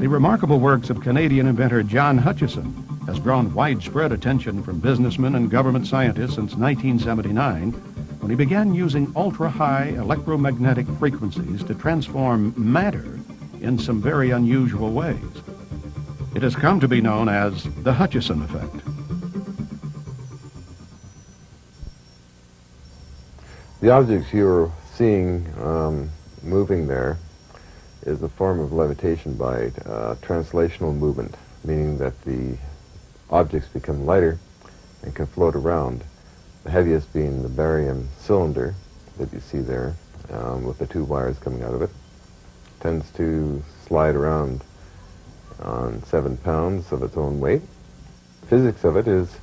The remarkable works of Canadian inventor John Hutchison has drawn widespread attention from businessmen and government scientists since 1979, when he began using ultra-high electromagnetic frequencies to transform matter in some very unusual ways. It has come to be known as the Hutchison effect. The objects you're seeing moving there is a form of levitation by translational movement, meaning that the objects become lighter and can float around. The heaviest being the barium cylinder that you see there with the two wires coming out of it. Tends to slide around on 7 pounds of its own weight. The physics of it is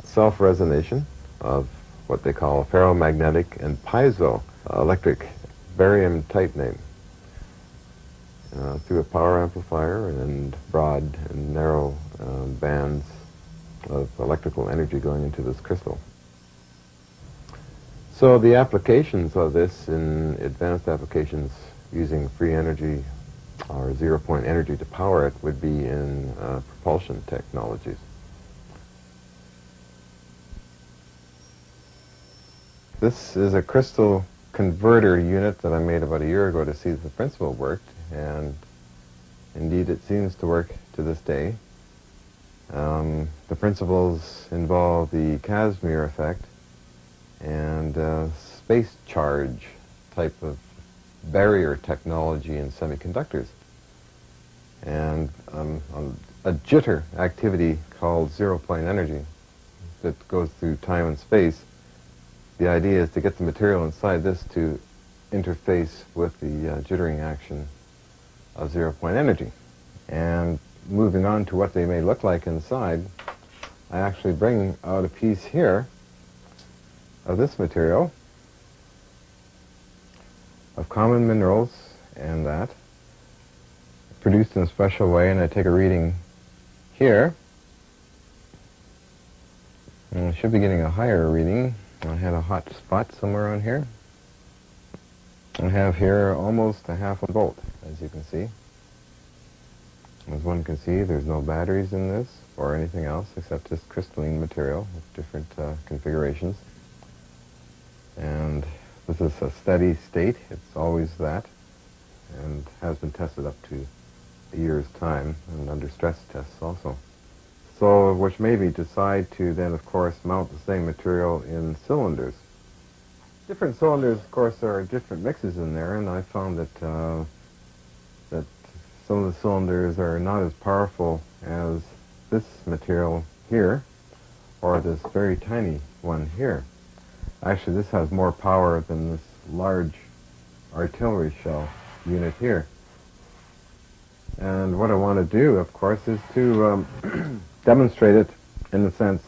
self-resonation of what they call ferromagnetic and piezoelectric barium tightening through a power amplifier and broad and narrow bands of electrical energy going into this crystal. So the applications of this in advanced applications using free energy or zero-point energy to power it would be in propulsion technologies. This is a crystal converter unit that I made about a year ago to see if the principle worked, and indeed it seems to work to this day. The principles involve the Casimir effect and space charge type of barrier technology in semiconductors, and a jitter activity called zero-point energy that goes through time and space. The idea is to get the material inside this to interface with the jittering action of zero-point energy. And moving on to what they may look like inside, I actually bring out a piece here of this material, of common minerals and that, produced in a special way, and I take a reading here. And I should be getting a higher reading. I had a hot spot somewhere on here. I have here almost a half a volt, as you can see. As one can see, there's no batteries in this or anything else except just crystalline material with different configurations. And this is a steady state. It's always that, and has been tested up to a year's time and under stress tests also. So, which made me decide to then, of course, mount the same material in cylinders. Different cylinders, of course, there are different mixes in there, and I found that that some of the cylinders are not as powerful as this material here, or this very tiny one here. Actually, this has more power than this large artillery shell unit here. And what I want to do, of course, is to demonstrate it in the sense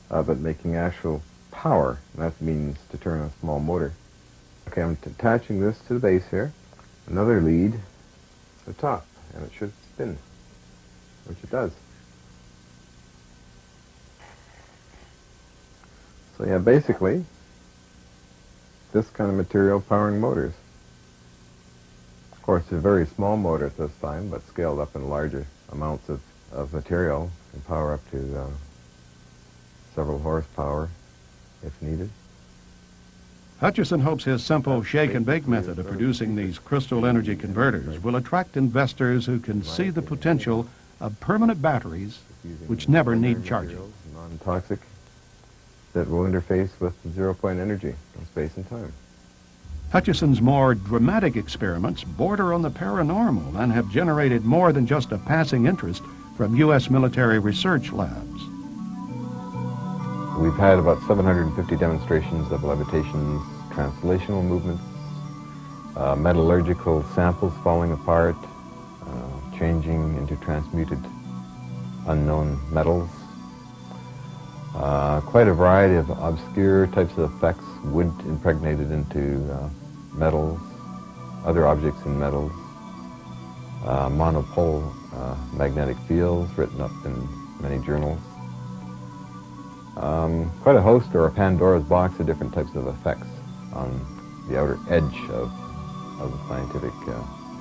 of it making actual power. That means to turn a small motor. Okay, I'm attaching this to the base here, another lead to the top, and it should spin, which it does. So yeah, basically, this kind of material powering motors. Of course, it's a very small motor at this time, but scaled up in larger amounts of material can power up to several horsepower if needed. Hutchison hopes his simple shake-and-bake method of producing these crystal energy converters will attract investors who can see the potential of permanent batteries which never need charging. Non-toxic, that will interface with zero-point energy in space and time. Hutchison's more dramatic experiments border on the paranormal and have generated more than just a passing interest from U.S. military research labs. We've had about 750 demonstrations of levitations, translational movements, metallurgical samples falling apart, changing into transmuted unknown metals. Quite a variety of obscure types of effects, wood impregnated into metals, other objects in metals, monopole magnetic fields written up in many journals. Quite a host, or a Pandora's box, of different types of effects on the outer edge of the scientific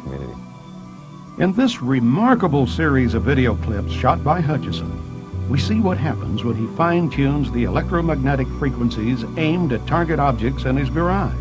community. In this remarkable series of video clips shot by Hutchison, we see what happens when he fine-tunes the electromagnetic frequencies aimed at target objects in his garage.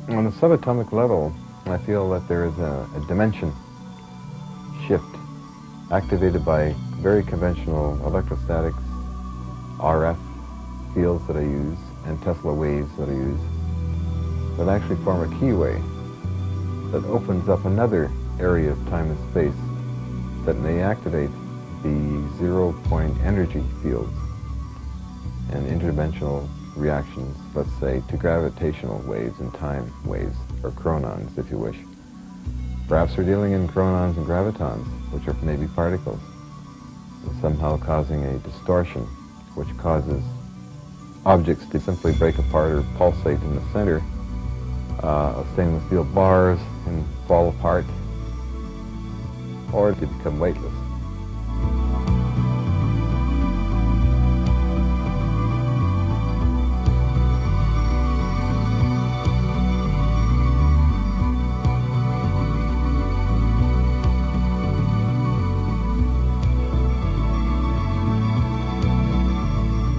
On the subatomic level, I feel that there is a dimension shift activated by very conventional electrostatics, RF fields that I use, and Tesla waves that I use, that actually form a keyway that opens up another area of time and space that may activate the zero-point energy fields and interdimensional reactions, let's say, to gravitational waves and time waves, or chronons, if you wish. Perhaps we're dealing in chronons and gravitons, which are maybe particles, and somehow causing a distortion, which causes objects to simply break apart or pulsate in the center of stainless steel bars and fall apart, or to become weightless.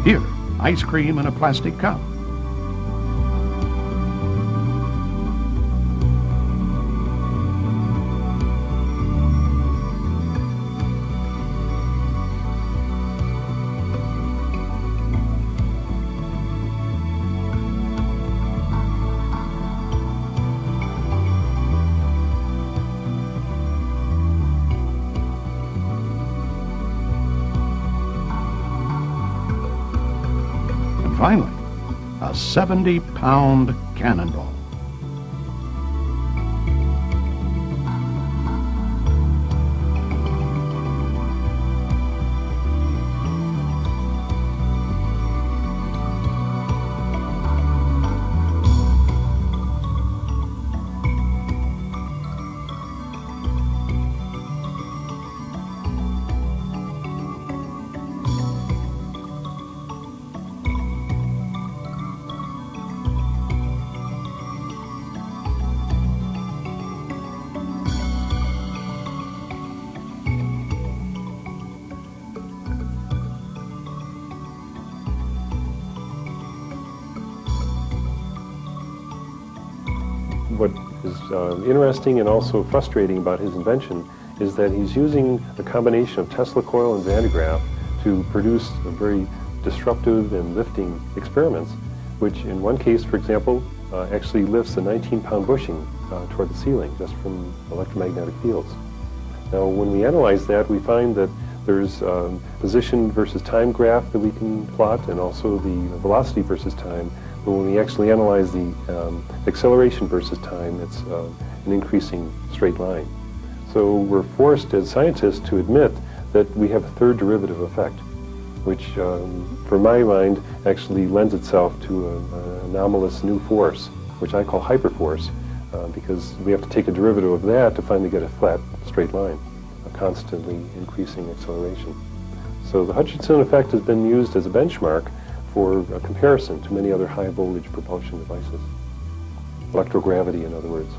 Here, ice cream in a plastic cup. Finally, a 70-pound cannonball. What is interesting and also frustrating about his invention is that he's using a combination of Tesla coil and AntiGrav to produce very disruptive and lifting experiments, which in one case, for example, actually lifts a 19-pound bushing toward the ceiling just from electromagnetic fields. Now, when we analyze that, we find that there's position versus time graph that we can plot, and also the velocity versus time. But when we actually analyze the acceleration versus time, it's an increasing straight line. So we're forced as scientists to admit that we have a third derivative effect, which, for my mind, actually lends itself to an anomalous new force, which I call hyperforce, because we have to take a derivative of that to finally get a flat, straight line, a constantly increasing acceleration. So the Hutchison effect has been used as a benchmark for a comparison to many other high voltage propulsion devices. Electrogravity, in other words.